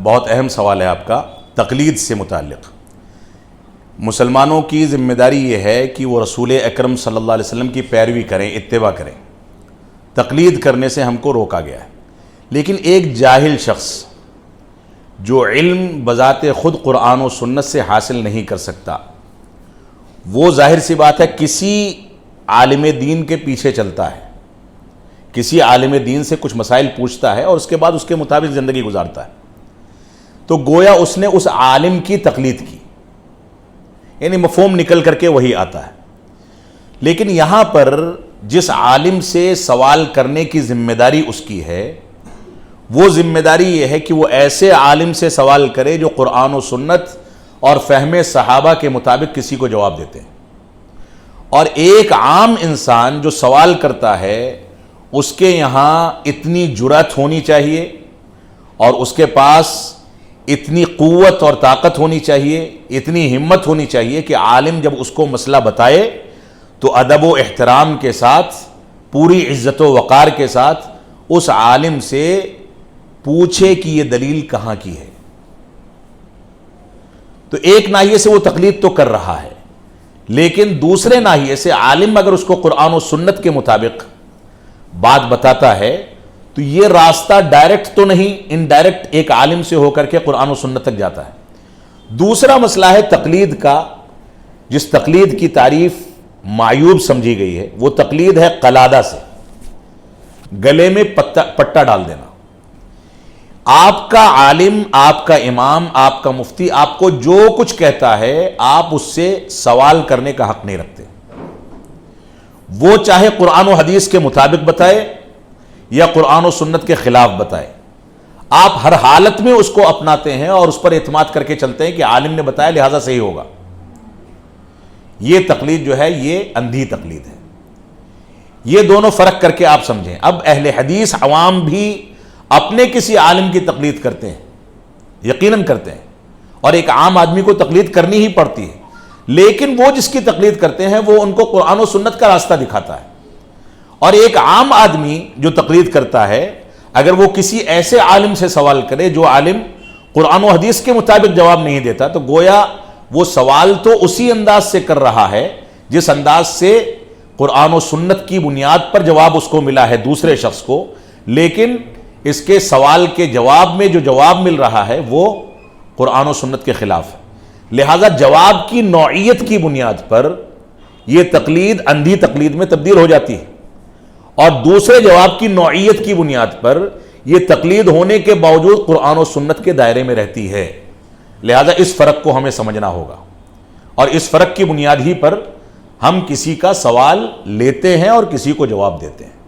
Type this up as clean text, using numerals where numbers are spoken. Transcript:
بہت اہم سوال ہے آپ کا تقلید سے متعلق۔ مسلمانوں کی ذمہ داری یہ ہے کہ وہ رسول اکرم صلی اللہ علیہ وسلم کی پیروی کریں، اتباع کریں۔ تقلید کرنے سے ہم کو روکا گیا ہے، لیکن ایک جاہل شخص جو علم بذات خود قرآن و سنت سے حاصل نہیں کر سکتا، وہ ظاہر سی بات ہے کسی عالم دین کے پیچھے چلتا ہے، کسی عالم دین سے کچھ مسائل پوچھتا ہے اور اس کے بعد اس کے مطابق زندگی گزارتا ہے، تو گویا اس نے اس عالم کی تقلید کی، یعنی مفہوم نکل کر کے وہی آتا ہے۔ لیکن یہاں پر جس عالم سے سوال کرنے کی ذمہ داری اس کی ہے، وہ ذمہ داری یہ ہے کہ وہ ایسے عالم سے سوال کرے جو قرآن و سنت اور فہم صحابہ کے مطابق کسی کو جواب دیتے ہیں۔ اور ایک عام انسان جو سوال کرتا ہے، اس کے یہاں اتنی جرأت ہونی چاہیے اور اس کے پاس اتنی قوت اور طاقت ہونی چاہیے، اتنی ہمت ہونی چاہیے کہ عالم جب اس کو مسئلہ بتائے تو ادب و احترام کے ساتھ، پوری عزت و وقار کے ساتھ اس عالم سے پوچھے کہ یہ دلیل کہاں کی ہے۔ تو ایک ناحیے سے وہ تقلید تو کر رہا ہے، لیکن دوسرے ناحیے سے عالم اگر اس کو قرآن و سنت کے مطابق بات بتاتا ہے تو یہ راستہ ڈائریکٹ تو نہیں، انڈائریکٹ ایک عالم سے ہو کر کے قرآن و سنت تک جاتا ہے۔ دوسرا مسئلہ ہے تقلید کا، جس تقلید کی تعریف معیوب سمجھی گئی ہے، وہ تقلید ہے قلادہ سے، گلے میں پٹا ڈال دینا۔ آپ کا عالم، آپ کا امام، آپ کا مفتی آپ کو جو کچھ کہتا ہے، آپ اس سے سوال کرنے کا حق نہیں رکھتے۔ وہ چاہے قرآن و حدیث کے مطابق بتائے یا قرآن و سنت کے خلاف بتائے، آپ ہر حالت میں اس کو اپناتے ہیں اور اس پر اعتماد کر کے چلتے ہیں کہ عالم نے بتایا لہذا صحیح ہوگا۔ یہ تقلید جو ہے یہ اندھی تقلید ہے۔ یہ دونوں فرق کر کے آپ سمجھیں۔ اب اہل حدیث عوام بھی اپنے کسی عالم کی تقلید کرتے ہیں، یقیناً کرتے ہیں، اور ایک عام آدمی کو تقلید کرنی ہی پڑتی ہے، لیکن وہ جس کی تقلید کرتے ہیں وہ ان کو قرآن و سنت کا راستہ دکھاتا ہے۔ اور ایک عام آدمی جو تقلید کرتا ہے، اگر وہ کسی ایسے عالم سے سوال کرے جو عالم قرآن و حدیث کے مطابق جواب نہیں دیتا، تو گویا وہ سوال تو اسی انداز سے کر رہا ہے جس انداز سے قرآن و سنت کی بنیاد پر جواب اس کو ملا ہے دوسرے شخص کو، لیکن اس کے سوال کے جواب میں جو جواب مل رہا ہے وہ قرآن و سنت کے خلاف ہے۔ لہذا جواب کی نوعیت کی بنیاد پر یہ تقلید اندھی تقلید میں تبدیل ہو جاتی ہے، اور دوسرے جواب کی نوعیت کی بنیاد پر یہ تقلید ہونے کے باوجود قرآن و سنت کے دائرے میں رہتی ہے۔ لہذا اس فرق کو ہمیں سمجھنا ہوگا، اور اس فرق کی بنیاد ہی پر ہم کسی کا سوال لیتے ہیں اور کسی کو جواب دیتے ہیں۔